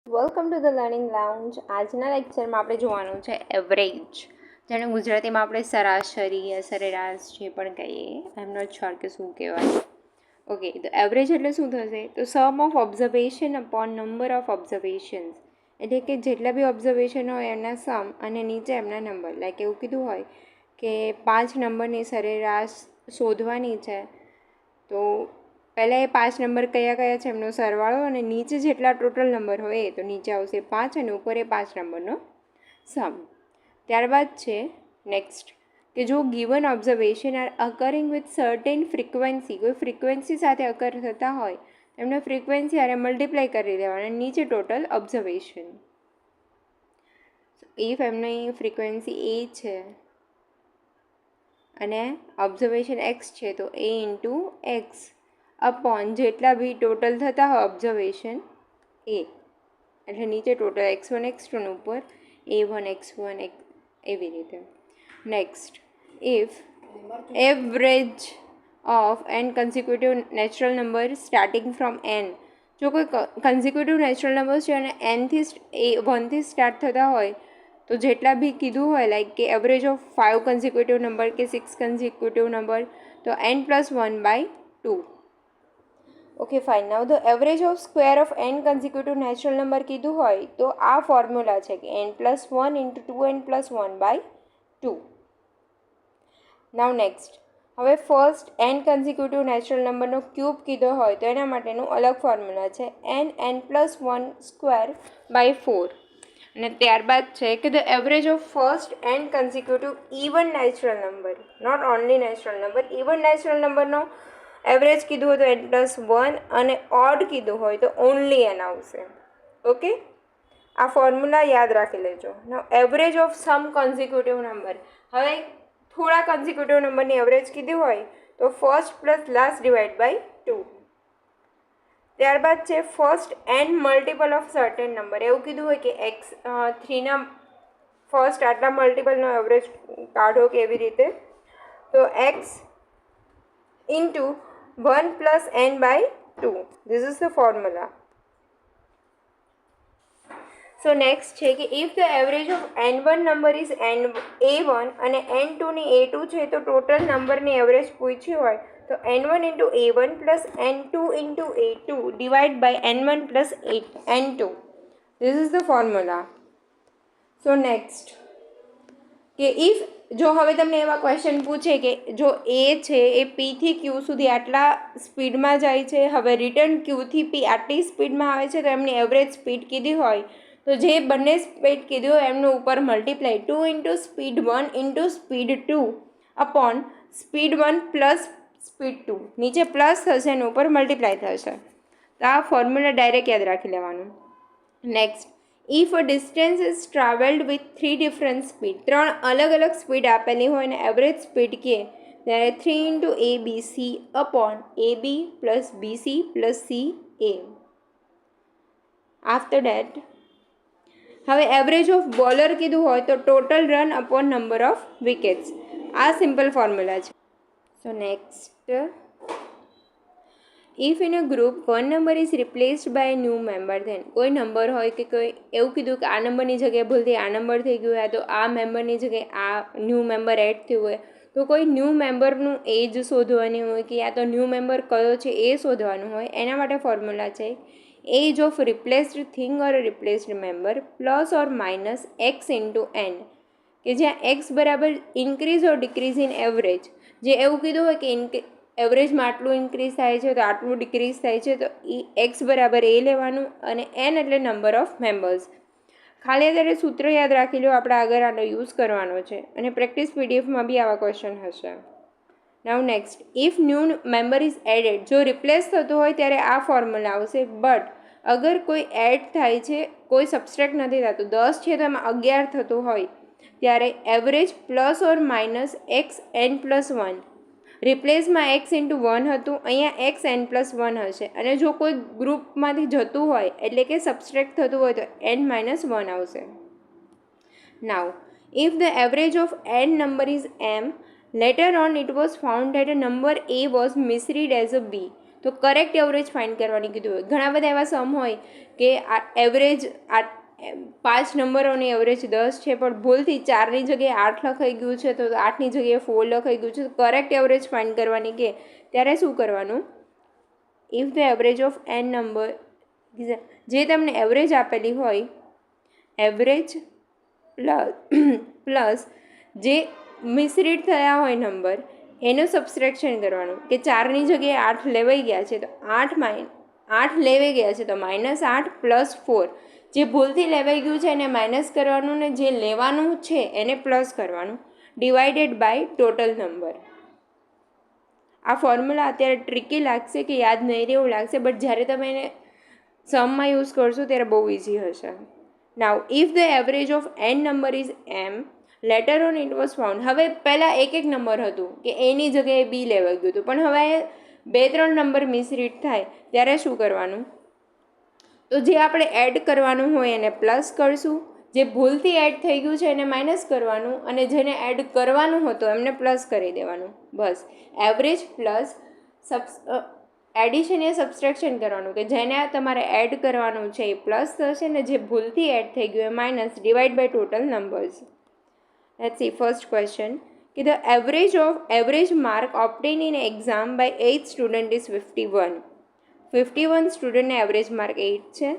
Welcome to the learning lounge. આજના લેક્ચરમાં આપણે જોવાનું છે એવરેજ, જેને ગુજરાતીમાં આપણે સરાસરી સરેરાશ જે પણ કહીએ. આઈ એમ નોટ શ્યોર કે શું કહેવાય. ઓકે, તો એવરેજ એટલે શું થશે? તો sum of observation upon number of observations, એટલે કે જેટલા બી ઓબ્ઝર્વેશન હોય એમના સમ અને નીચે એમના નંબર. લાઈક એવું કીધું હોય કે 5 નંબરની સરેરાશ શોધવાની છે, તો પહેલાં એ 5 નંબર કયા કયા છે એમનો સરવાળો અને નીચે જેટલા ટોટલ નંબર હોય એ, તો નીચે આવશે 5 અને ઉપર એ 5 નંબરનો સમ. ત્યારબાદ છે નેક્સ્ટ કે જો given observation are occurring with certain frequency, કોઈ ફ્રિકવન્સી સાથે અકર થતા હોય એમને ફ્રિકવન્સી આરે મલ્ટીપ્લાય કરી દેવાના, નીચે ટોટલ ઓબ્ઝર્વેશન. ઇફ એમની ફ્રિકવન્સી એ છે અને ઓબ્ઝર્વેશન એક્સ છે, તો એ ઇન્ટુ એક્સ અપોન જેટલા બી ટોટલ થતા હોય ઓબ્ઝર્વેશન એ, એટલે નીચે ટોટલ x1 x2 ઉપર a1 x1 એવી રીતે. Next, if average of N consecutive natural number starting from N, જો કોઈ કન્ઝિક્યુટિવ નેચરલ નંબર છે અને એનથી 1થી સ્ટાર્ટ થતા હોય, તો જેટલા બી કીધું હોય લાઈક કે એવરેજ ઓફ 5 કન્ઝિક્યુટિવ નંબર કે 6 કન્ઝિક્યુટિવ નંબર, તો n+1/2. Okay fine. Now the average of square of n consecutive natural number કીધું હોય, તો આ ફોર્મ્યુલા છે કે n+1 × 2n+1/2. નાઉ નેક્સ્ટ, હવે ફર્સ્ટ n કન્ઝિક્યુટિવ નેચરલ નંબરનો ક્યુબ કીધો હોય તો એના માટેનું અલગ ફોર્મ્યુલા છે n+1^2/4. અને ત્યારબાદ છે કે the average of first n consecutive even natural number, not only natural number, even natural નંબરનો એવરેજ કીધું હોય તો n+1 અને ઓડ કીધું હોય તો ઓનલી n આવશે. ઓકે, આ ફોર્મ્યુલા યાદ રાખી લેજો. Now average of some consecutive number, હવે થોડા કન્ઝિક્યુટિવ નંબરની એવરેજ કીધી હોય તો first plus last divide by 2. ત્યારબાદ છે first n multiple of certain number, એવું કીધું હોય કે x3ના ફર્સ્ટ આટલા મલ્ટિપલનો એવરેજ કાઢો કે એવી રીતે, તો x into 1+n/2. This is the formula. So next છે કે if the average of n1 number is a1 અને n2 ની a2 છે, તો ટોટલ નંબરની એવરેજ પૂછી હોય તો n1 × a1 + n2 × a2 divide by n1 + n2. This is the formula. So next કે ઇફ, જો હવે તમને એવા ક્વેશ્ચન પૂછે કે જો એ છે એ પીથી ક્યુ સુધી આટલા સ્પીડમાં જાય છે, હવે રિટર્ન ક્યુથી પી આટલી સ્પીડમાં આવે છે, તો એમની એવરેજ સ્પીડ કીધી હોય તો જે બંને સ્પીડ કીધી હોય એમનું ઉપર multiply 2 × speed 1 × speed 2 upon speed 1 + speed 2, નીચે પ્લસ થશે અને ઉપર મલ્ટીપ્લાય થશે. તો આ ફોર્મ્યુલા ડાયરેક્ટ યાદ રાખી લેવાનું. Next, if a distance is travelled with 3 different speed, 3 અલગ અલગ સ્પીડ આપેલી હોય અને એવરેજ સ્પીડ કહે ત્યારે 3 × abc upon ab + bc + ca. After that, હવે એવરેજ ઓફ બોલર કીધું હોય તો total run upon number of wickets. આ સિમ્પલ ફોર્મ્યુલા છે. So next, if in a group one number is replaced by new member, then કોઈ નંબર હોય કે કોઈ એવું કીધું કે આ નંબરની જગ્યાએ ભૂલથી આ નંબર થઈ ગયું હોય, તો આ મેમ્બરની જગ્યાએ આ ન્યૂ મેમ્બર એડ થયું હોય, તો કોઈ ન્યૂ મેમ્બરનું એજ શોધવાની હોય કે યા તો ન્યૂ મેમ્બર કયો છે એ શોધવાનું હોય, એના માટે ફોર્મ્યુલા છે age of replaced thing or replaced member ± x × n, કે જ્યાં x બરાબર increase or decrease in average, જે એવું કીધું હોય કે એવરેજમાં આટલું ઇન્ક્રીઝ થાય છે તો આટલું ડિક્રીઝ થાય છે, તો x બરાબર એ લેવાનું અને n એટલે નંબર ઓફ મેમ્બર્સ. ખાલી અત્યારે સૂત્ર યાદ રાખી લો, આપણે આગળ આનો યુઝ કરવાનો છે અને પ્રેક્ટિસ પીડીએફમાં બી આવા ક્વેશ્ચન હશે. Now next, if new member is added, જો રિપ્લેસ થતું હોય ત્યારે આ ફોર્મ્યુલા આવશે. બટ અગર કોઈ એડ થાય છે, કોઈ સબસ્ટ્રેક્ટ નથી થતું, 10 છે તો એમાં 11 થતું હોય, ત્યારે એવરેજ ± xn+1, રિપ્લેસમાં x × 1 હતું, અહીંયા xn+1 હશે, અને જો કોઈ ગ્રુપમાંથી જતું હોય એટલે કે સબસ્ટ્રેક્ટ થતું હોય તો n-1 આવશે. Now if the average of n number is m, later on it was found that a number a was misread as a b, તો કરેક્ટ એવરેજ ફાઇન્ડ કરવાની કીધું હોય. ઘણા બધા એવા સમ હોય કે આ એવરેજ 5 નંબરોની એવરેજ 10 છે, પણ ભૂલથી 4ની જગ્યાએ 8 લખાઈ ગયું છે, તો 8ની જગ્યાએ 4 લખાઈ ગયું છે. તો કરેક્ટ એવરેજ ફાઇન્ડ કરવાની કે ત્યારે શું કરવાનું? If the average of n number, જે તમને એવરેજ આપેલી હોય, એવરેજ પ્લસ જે મિસરીડ થયા હોય નંબર, એનું સબસ્ટ્રેક્શન કરવાનું કે 4ની જગ્યાએ 8 લેવાઈ ગયા છે, તો 8 લેવાઈ ગયા છે તો -8 + 4. જે ભૂલથી લેવાઈ ગયું છે એને માઇનસ કરવાનું, ને જે લેવાનું છે એને પ્લસ કરવાનું, ડિવાઇડેડ બાય ટોટલ નંબર. આ ફોર્મ્યુલા અત્યારે ટ્રિકી લાગશે કે યાદ નહીં રહેવું લાગશે, બટ જ્યારે તમે એને સમમાં યુઝ કરશો ત્યારે બહુ ઇઝી હશે. Now if the average of n number is m, later on it was found. હવે પહેલાં એક નંબર હતું કે એની જગ્યાએ બી લેવાઈ ગયું હતું, પણ હવે 2-3 નંબર મિસરીડ થાય ત્યારે શું કરવાનું? તો જે આપણે એડ કરવાનું હોય એને પ્લસ કરશું, જે ભૂલથી એડ થઈ ગયું છે એને માઇનસ કરવાનું, અને જેને એડ કરવાનું હતું એમને પ્લસ કરી દેવાનું. બસ એવરેજ પ્લસ એડિશન એ સબસ્ટ્રેક્શન કરવાનું કે જેને તમારે એડ કરવાનું છે એ પ્લસ થશે, ને જે ભૂલથી એડ થઈ ગયું એ minus, divide by total numbers. Let's see first question કે the average mark obtain in exam by 8 student is 51 સ્ટુડન્ટને એવરેજ માર્ક 8 છે.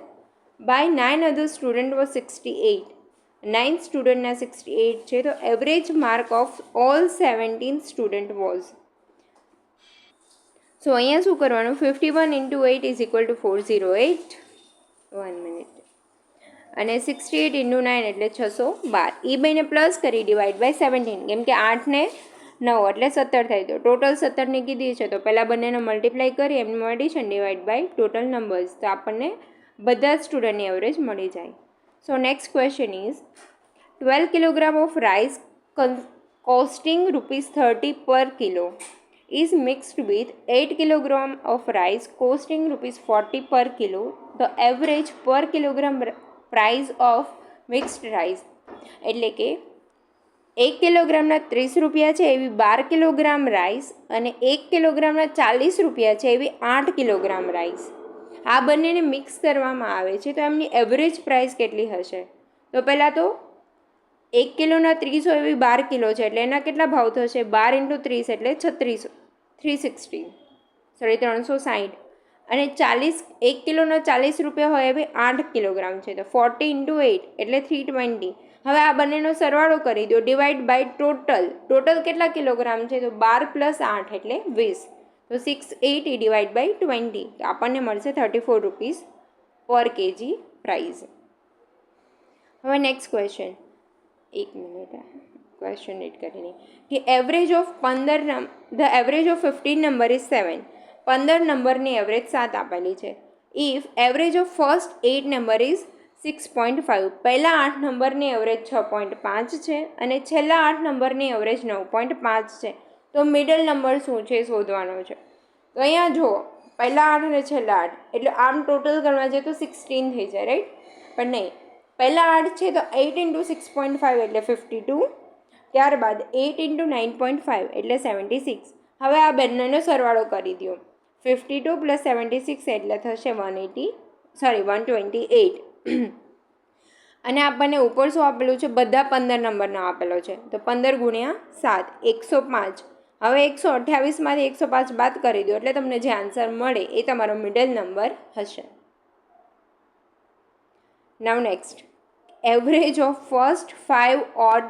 By 9 other student was 68. 9 સ્ટુડન્ટના 68 છે, તો average mark of all 17 student was. So અહીંયા શું કરવાનું? 51 × 8 = 408. 1 minute. અને 68 × 9 એટલે 612. એ બેને પ્લસ કરી ડિવાઇડ બાય 17, કેમ કે 8 ને 9 એટલે 17 થાય. તો ટોટલ 17ની કીધી છે, તો પહેલાં બંનેનો મલ્ટીપ્લાય કરી એમનું addition divide by total numbers, તો આપણને બધા સ્ટુડન્ટની એવરેજ મળી જાય. So next question is 12 kilogram of rice costing ₹30 per kilo is mixed with 8 kilogram of rice costing ₹40 per kilo. The average per kilogram price of mixed rice. એટલે કે 1 કિલોગ્રામના 30 રૂપિયા છે એવી 12 કિલોગ્રામ રાઈસ, અને 1 કિલોગ્રામના 40 રૂપિયા છે એવી 8 કિલોગ્રામ રાઈસ. આ બંનેને મિક્સ કરવામાં આવે છે, તો એમની એવરેજ પ્રાઇસ કેટલી હશે? તો પહેલાં તો 1 કિલોના 30 હોય એવી 12 કિલો છે, એટલે એના કેટલા ભાવ થશે? 12 × 30 એટલે 360. અને 1 કિલોના 40 રૂપિયા હોય એવી 8 કિલોગ્રામ છે, તો 40 × 8 એટલે 320. હવે આ બંનેનો સરવાળો કરી દો, ડિવાઇડ બાય ટોટલ કેટલા કિલોગ્રામ છે? તો 12 + 8 એટલે 20. તો 680 ડિવાઇડ બાય 20, તો આપણને મળશે ₹34 પર kg પ્રાઇસ. હવે next question, 1 minute, question read કરીને કે એવરેજ ઓફ 15 નંબર ઇઝ 7. 15 નંબરની એવરેજ 7 આપેલી છે. If average of first 8 number is 6.5. પહેલા 8 નંબરની એવરેજ 6.5 છે, અને છેલ્લા 8 નંબરની એવરેજ 9.5 છે, તો મિડલ નંબર શું છે શોધવાનો છે. તો અહીંયા જુઓ, પહેલા 8 અને છેલ્લા 8, એટલે આમ ટોટલ કરવા જાય તો 16 થઈ જાય, રાઈટ? પણ નહીં, પહેલા 8 છે તો 8 × 6.5 એટલે 52, ત્યારબાદ 8 × 9.5 એટલે 76. હવે આ બંનેનો સરવાળો કરી દો, 52 + 76 એટલે થશે 128. અને આપણને ઉપર શું આપેલું છે? બધા 15 નંબરનો આપેલો છે, તો 15 × 7 105. હવે 128માંથી 105 બાદ કરી દો, એટલે તમને જે આન્સર મળે એ તમારો મિડલ નંબર હશે. Now next, average of first 5 odd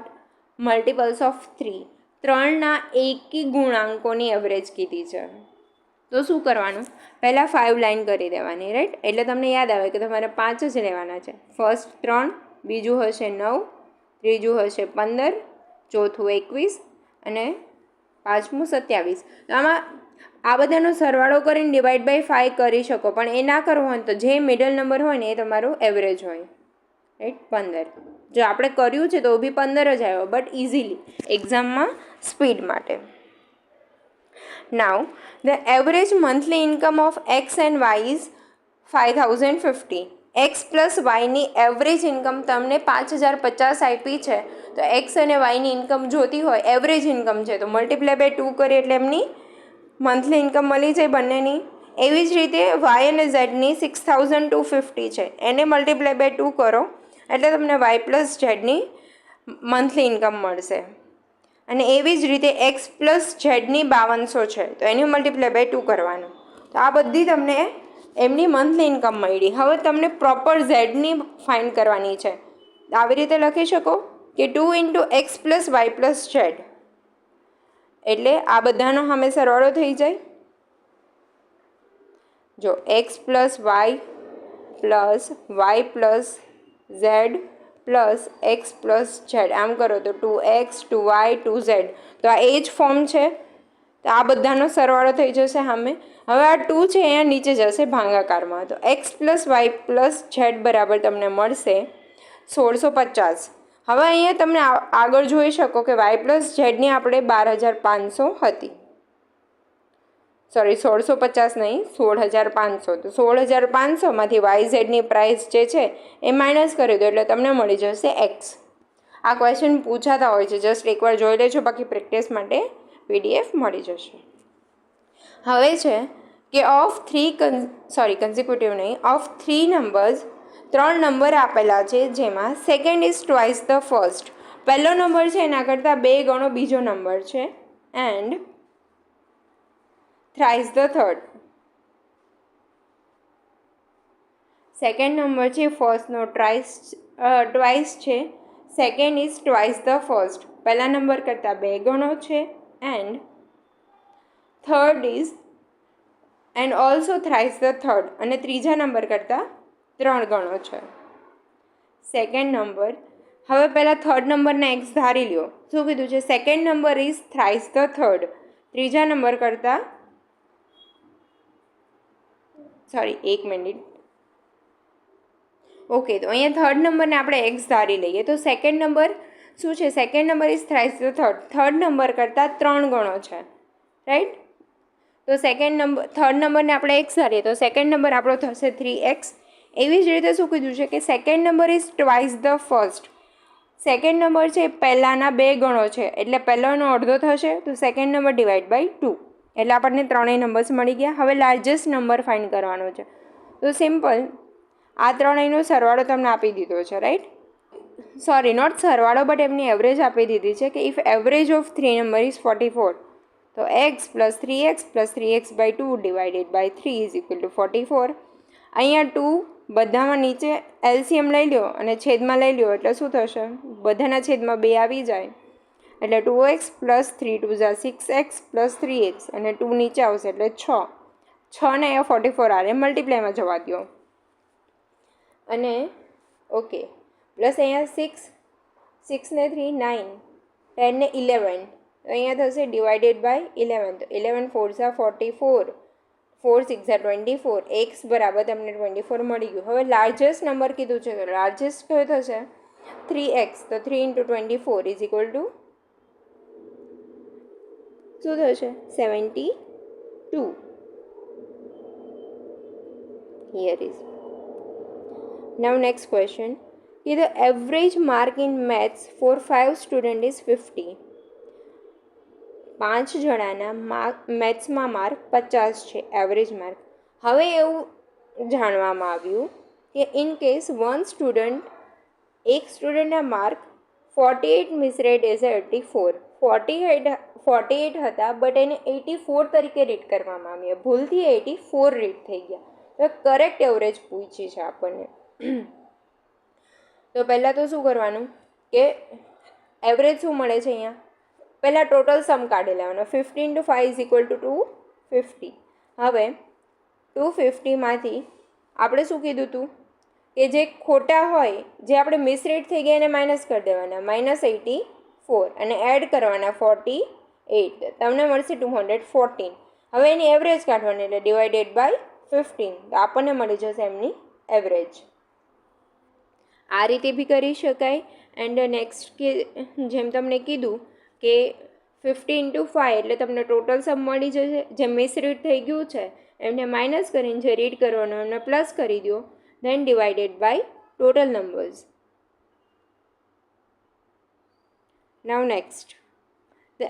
multiples of 3. 3ના એકી ગુણાંકોની એવરેજ કીધી છે, તો શું કરવાનું? પહેલાં 5 લાઈન કરી દેવાની, રાઈટ? એટલે તમને યાદ આવે કે તમારે 5 જ લેવાના છે. ફર્સ્ટ 3, બીજું હશે 9, ત્રીજું હશે 15, ચોથું 21 અને પાંચમું 27. તો આમાં આ બધાનો સરવાળો કરીને ડિવાઇડ બાય 5 કરી શકો, પણ એ ના કરવો હોય તો જે મિડલ નંબર હોય ને એ તમારું એવરેજ હોય, રાઈટ? 15. જો આપણે કર્યું છે તો બી 15 જ આવ્યો, બટ ઇઝીલી એક્ઝામમાં સ્પીડ માટે. Now the average monthly income of X and Y is 5050. X + Yની એવરેજ ઇન્કમ તમને 5050 આપી છે, તો X અને Yની ઇન્કમ જોતી હોય, એવરેજ ઇન્કમ છે, તો મલ્ટીપ્લાય બાય 2 કરીએ એટલે એમની મંથલી ઇન્કમ મળી જાય બંનેની. એવી જ રીતે વાય અને ઝેડની 6250 છે, એને મલ્ટીપ્લાય બાય 2 કરો એટલે તમને વાય પ્લસ ઝેડની મંથલી ઇન્કમ મળશે. અને એવી જ રીતે એક્સ પ્લસ ઝેડની 5200 છે, તો એની મલ્ટીપ્લાય બાય 2 કરવાનું. તો આ બધી તમને એમની મંથલી ઇન્કમ મળી. હવે તમને પ્રોપર ઝેડની ફાઇન્ડ કરવાની છે. આવી રીતે લખી શકો કે 2 into x plus y plus z, એટલે આ બધાનો સામે સરવાળો થઈ જાય. જો x plus y plus z plus x plus z, આમ કરો તો 2x 2y 2z, તો આ એ જ ફોર્મ છે. તો આ બધાનો સરવાળો થઈ જશે સામે. હવે આ 2 છે અહીંયા નીચે જશે ભાગાકારમાં, તો x plus y plus z બરાબર તમને મળશે 1650. હવે અહીંયા તમને આગળ જોઈ શકો કે વાય પ્લસ ઝેડની આપણે 12500 હતી, સોરી 1650 નહીં 16500. તો 16500માંથી વાય ઝેડની પ્રાઇસ જે છે એ માઇનસ કરી દો એટલે તમને મળી જશે એક્સ. આ ક્વેશ્ચન પૂછાતા હોય છે, જસ્ટ એકવાર જોઈ લેજો, બાકી પ્રેક્ટિસ માટે PDF મળી જશે. હવે છે કે ઓફ કન્ઝિક્યુટિવ નહીં, ઓફ 3 નંબર્સ, 3 નંબર આપેલા છે જેમાં second is twice the first. પહેલો નંબર છે એના કરતાં 2 ગણો બીજો નંબર છે, and thrice the third. Second number છે ફર્સ્ટનો ટ્વાઇસ છે, second is twice the first. પહેલા નંબર કરતાં 2 ગણો છે, and third is and also thrice the third, અને ત્રીજા નંબર કરતાં 3 ગણો છે. સેકન્ડ નંબર, હવે પહેલાં થર્ડ નંબરના એક્સ ધારી લ્યો. શું કીધું છે? Second number is thrice the third, ત્રીજા નંબર કરતાં, સોરી 1 મિનિટ, ઓકે. તો અહીંયા થર્ડ નંબરને આપણે એક્સ ધારી લઈએ. તો સેકન્ડ નંબર શું છે? Second number is thrice the third number કરતાં 3 ગણો છે, રાઈટ? તો થર્ડ નંબરને આપણે એક્સ ધારીએ તો સેકન્ડ નંબર આપણો થશે 3x. એવી જ રીતે શું કીધું છે કે second number is twice the first. Second number છે પહેલાંના 2 ગણો છે, એટલે પહેલાંનો અડધો થશે, તો સેકન્ડ નંબર ડિવાઈડ બાય 2, એટલે આપણને ત્રણેય નંબર્સ મળી ગયા. હવે લાર્જેસ્ટ નંબર ફાઇન્ડ કરવાનો છે. તો સિમ્પલ, આ ત્રણેયનો સરવાળો તમને આપી દીધો છે, રાઈટ? સોરી, નોટ સરવાળો, બટ એમની એવરેજ આપી દીધી છે કે if average of 3 number is 44, તો x plus 3x by 2 divided by 3 is equal to 44. અહીંયા 2 બધામાં નીચે LCM લઈ લો અને છેદમાં લઈ લો એટલે શું થશે? બધાના છેદમાં 2 આવી જાય એટલે 2x plus 3 2 Jha 6x plus 3x, અને 2 નીચે આવશે એટલે 6. 6 ને અહીંયા 44 આરે મલ્ટીપ્લાયમાં જવા દો, અને ઓકે, પ્લસ અહીંયા 6 ને 3 9, 10 ને 11, તો અહીંયા થશે ડિવાઇડેડ બાય 11. તો 11 4 ઝા 44, 4 6 ઝા 24, એક્સ બરાબર તમને 24 મળી ગયું. હવે લાર્જેસ્ટ નંબર કીધું છે, તો લાર્જેસ્ટ કયો થશે? 3x. તો 3 ઇન્ટુ 24 ઇઝ ઇક્વલ ટુ શું થશે? 72. Here is. Now next question, કે the average mark in maths for 5 student is 50. 5 જણાના મેથ્સમાં માર્ક 50 છે, એવરેજ માર્ક. હવે એવું જાણવામાં આવ્યું કે ઇન કેસ એક સ્ટુડન્ટના માર્ક 48 મિસરેડ એઝ 84. 48 હતા, બટ એને 84 તરીકે રીડ કરવામાં આવ્યા, ભૂલથી 84 રીડ થઈ ગયા. તો કરેક્ટ એવરેજ પૂછી છે આપણને. તો પહેલાં તો શું કરવાનું કે એવરેજ શું મળે છે અહીંયા? પહેલાં ટોટલ સમ કાઢી લેવાનો. 50 × 5 ઇઝ ઇક્વલ ટુ 250. હવે 250માંથી આપણે શું કીધું હતું કે જે ખોટા હોય, જે આપણે મિસરીડ થઈ ગયા એને માઇનસ કરી દેવાના, -84, અને એડ કરવાના 48, તમને મળશે 214. હવે એની એવરેજ કાઢવાની એટલે ડિવાઇડેડ બાય 15, તો આપણને મળી જશે એમની એવરેજ. આ રીતે બી કરી શકાય. એન્ડ નેક્સ્ટ કે જેમ તમને કીધું કે 50 × 5 એટલે તમને ટોટલ સમ મળી જશે. જે મિસરીડ થઈ ગયું છે એમને માઇનસ કરીને જે રીડ કરવાનું એમને પ્લસ કરી દો, then divided by total numbers. Now next, The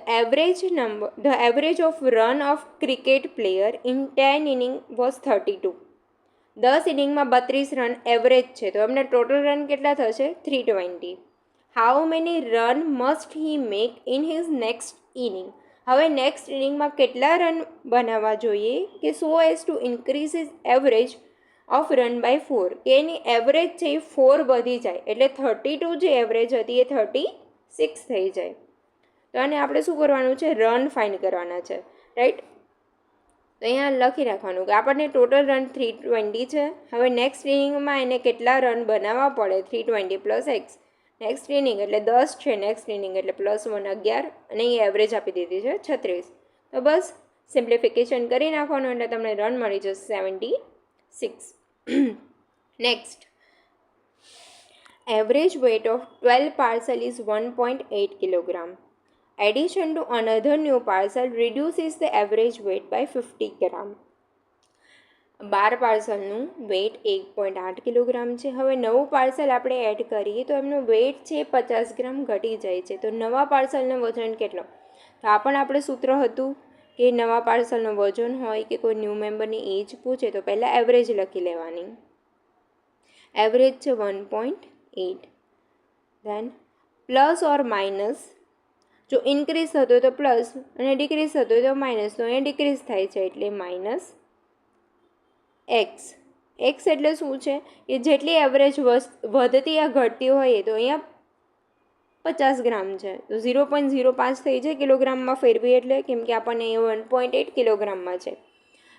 average of run of cricket player in 10 inning was 32. 10 ઇનિંગમાં 32 રન એવરેજ છે, તો એમને ટોટલ રન કેટલા થશે? 320. How many run must he make in his next inning? હવે next ઇનિંગમાં કેટલા run બનાવવા જોઈએ કે so as to increase his average of run by 4, કે એની એવરેજ છે એ 4 વધી જાય, એટલે 32 જે એવરેજ હતી એ 36 થઈ જાય. તો આને આપણે શું કરવાનું છે? રન ફાઇન્ડ કરવાના છે, રાઈટ? તો અહીંયા લખી રાખવાનું કે આપણને ટોટલ રન 320 છે. હવે નેક્સ્ટ ઇનિંગમાં એને કેટલા રન બનાવવા પડે? 320 પ્લસ એક્સ. નેક્સ્ટ ઇનિંગ એટલે 10 છે, નેક્સ્ટ ઇનિંગ એટલે +1 11, અને એ એવરેજ આપી દીધી છે 36. તો બસ સિમ્પ્લિફિકેશન કરી નાખવાનું એટલે તમને રન મળી જશે 76. Next, average weight of 12 parcel is 1.8 kilogram. Addition to another new parcel reduces the average weight by 50 gram. 12 પાર્સલનું weight 1.8 kilogram છે. હવે નવું પાર્સલ આપણે એડ કરીએ તો એમનું વેઇટ છે 50 ગ્રામ ઘટી જાય છે. તો નવા પાર્સલનું વજન કેટલો? તો આ પણ આપણે સૂત્ર હતું કે નવા પાર્સલનું વજન હોય કે કોઈ ન્યૂ મેમ્બરની એજ પૂછે તો પહેલાં એવરેજ લખી લેવાની. એવરેજ છે 1.8. ધેન પ્લસ ઓર માઇનસ, જો ઇન્ક્રીઝ થતો હોય તો પ્લસ અને ડિક્રીઝ થતો હોય તો માઇનસ, તો અહીંયા ડિક્રીઝ થાય છે એટલે માઇનસ એક્સ. એક્સ એટલે શું છે કે જેટલી એવરેજ વધતી યા ઘટતી હોય તો અહીંયા 50 ગ્રામ છે, તો 0.05 થઈ જાય કિલોગ્રામમાં ફેરવી, એટલે કેમ કે આપણને અહીંયા 1.8 કિલોગ્રામમાં છે.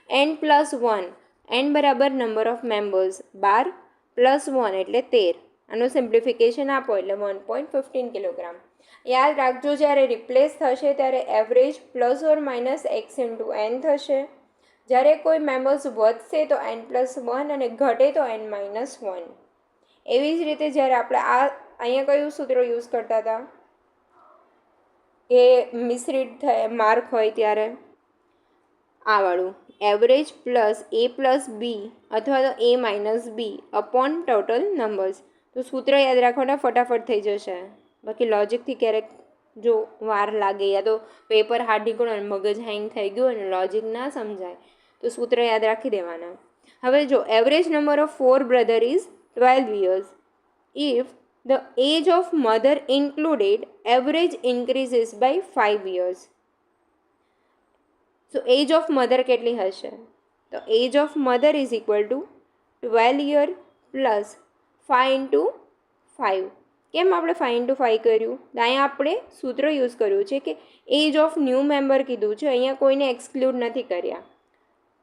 n+1, n બરાબર નંબર ઓફ મેમ્બર્સ 12 +1 એટલે 13. આનું સિમ્પ્લિફિકેશન આપો એટલે 1.15 કિલોગ્રામ. યાદ રાખજો, જ્યારે રિપ્લેસ થશે ત્યારે એવરેજ ±x × n થશે. જ્યારે કોઈ મેમ્બર્સ વધશે તો n+1 અને ઘટે તો n-1. એવી જ રીતે જ્યારે આપણે અહીંયા કયું સૂત્ર યુઝ કરતા હતા કે મિસરીડ થાય માર્ક હોય ત્યારે આ વાળું, એવરેજ +a+b અથવા તો a-b અપોન ટોટલ નંબર્સ. તો સૂત્ર યાદ રાખવાના, ફટાફટ થઈ જશે. બાકી લોજિકથી ક્યારેક જો વાર લાગે યા તો પેપર હાર્ડ નીકળો અને મગજ હેંગ થઈ ગયું અને લોજિક ના સમજાય તો સૂત્ર યાદ રાખી દેવાના. હવે જો average number of 4 brother is 12 years. If the age of mother included, average increases by 5 years. So age of mother કેટલી હશે? તો age of mother is equal to 12 year plus 5 × 5. કેમ આપણે 5 × 5 કર્યું? અહીંયા આપણે સૂત્ર યુઝ કર્યું છે કે એજ ઓફ ન્યૂ મેમ્બર કીધું છે, અહીંયા કોઈને એક્સક્લુડ નથી કર્યા.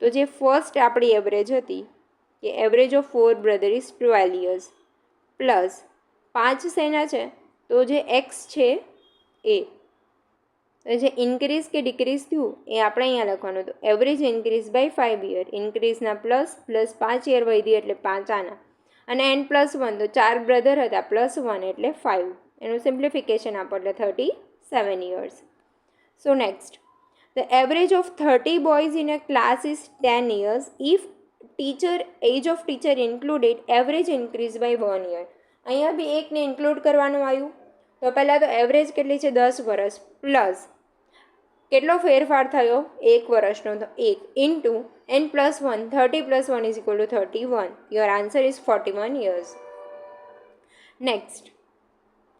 તો જે ફર્સ્ટ આપણી એવરેજ હતી કે average of 4 brother is 12 years plus 5 શેના છે? તો જે એક્સ છે એ. તો જે ઇન્ક્રીઝ કે ડિક્રીઝ થયું એ આપણે અહીંયા લખવાનું. તો એવરેજ ઇન્ક્રીઝ બાય 5 year, ઇન્ક્રીઝના પ્લસ 5 year વધી એટલે 5 આના, અને n+1 તો 4 બ્રધર હતા +1 એટલે 5. એનું સિમ્પ્લિફિકેશન આપો એટલે 37 years. So next, the average of 30 boys in a class is 10 years. If age of teacher included, average increase by 1 year. અહીંયા બી એકને ઇન્ક્લુડ કરવાનું આવ્યું. તો પહેલાં તો એવરેજ કેટલી છે? 10 વર્ષ પ્લસ કેટલો ફેરફાર થયો? 1 વર્ષનો, તો 1 into n+1, 30 + 1 = 31. Your answer is 41 years. Next,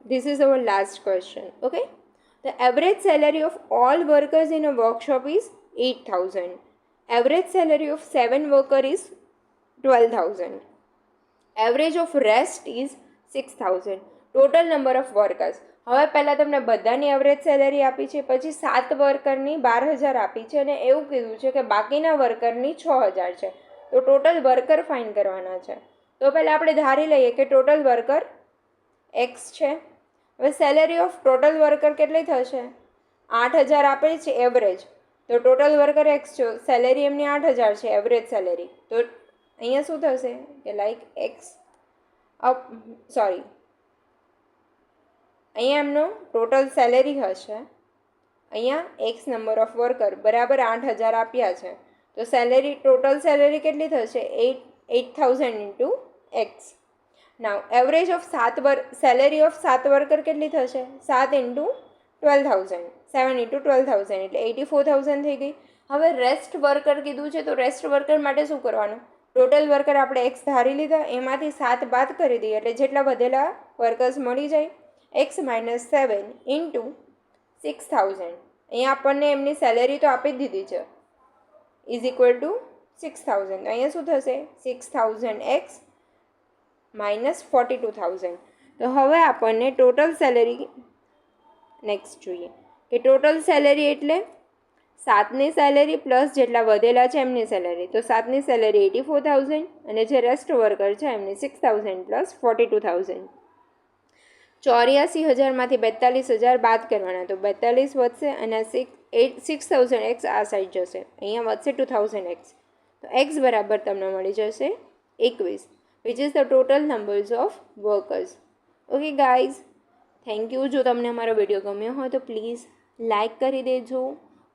this is our last question. Okay, the average salary of all workers in a workshop is 8,000. Average salary of 7 workers is 12,000. Average of rest is 6,000. Total number of workers. હવે પહેલાં તમને બધાની average salary આપી છે, પછી 7 વર્કરની 12,000 આપી છે અને એવું કીધું છે કે બાકીના વર્કરની 6,000 છે. તો ટોટલ વર્કર ફાઇન્ડ કરવાના છે. તો પહેલાં આપણે ધારી લઈએ કે ટોટલ વર્કર એક્સ છે. હવે સેલેરી ઓફ ટોટલ વર્કર કેટલી થશે? 8,000 આપે છે એવરેજ, તો ટોટલ વર્કર એક્સ છે, સેલેરી એમની 8,000 છે એવરેજ સેલેરી. તો અહીંયા શું થશે કે લાઈક એક્સ અહીંયા એમનો ટોટલ સેલેરી હશે, અહીંયા એક્સ નંબર ઓફ વર્કર બરાબર 8,000 આપ્યા છે, તો સેલેરી ટોટલ સેલેરી કેટલી થશે? 8,000 into x. Now average of salary of 7 worker કેટલી થશે? 7 × 12,000, 7 × 12,000 એટલે 84,000 થઈ ગઈ. હવે રેસ્ટ વર્કર કીધું છે તો રેસ્ટ વર્કર માટે શું કરવાનું, ટોટલ વર્કર આપણે એક્સ ધારી લીધા, એમાંથી 7 બાદ કરી દઈએ એટલે જેટલા વધેલા વર્કર્સ મળી જાય. એક્સ માઇનસ 7 ઇન્ટુ 6,000, અહીંયા આપણને એમની સેલેરી તો આપી જ દીધી છે, ઇઝ ઇક્વલ ટુ 6,000. અહીંયા શું થશે, 6,000 એક્સ માઇનસ 42,000. તો હવે આપણને ટોટલ સેલેરી નેક્સ્ટ જોઈએ કે ટોટલ સેલેરી એટલે 7ની સેલેરી પ્લસ જેટલા વધેલા છે એમની સેલેરી. તો 7ની સેલેરી 84,000 અને જે રેસ્ટ વર્કર છે એમની 6,000 પ્લસ 42,000. 84,000માંથી 42,000 બાદ કરવાના, તો 42 વધશે અને 6,000 એક્સ આ સાઈડ જશે, અહીંયા વધશે 2,000 એક્સ. તો એક્સ બરાબર તમને મળી જશે 21, which is the total numbers of workers. Okay guys, thank you. જો તમને અમારો વિડીયો ગમ્યો હોય તો પ્લીઝ લાઇક કરી દેજો,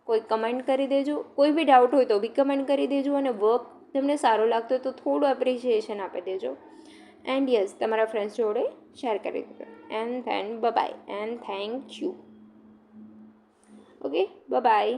કોઈ કમેન્ટ કરી દેજો, કોઈ બી ડાઉટ હોય તો બી કમેન્ટ કરી દેજો, અને વર્ક તમને સારો લાગતો હોય તો થોડું એપ્રિશિએશન આપી દેજો. એન્ડ યસ, તમારા ફ્રેન્ડ્સ જોડે શેર કરી દેજો. And then bye and thank you. Okay, by.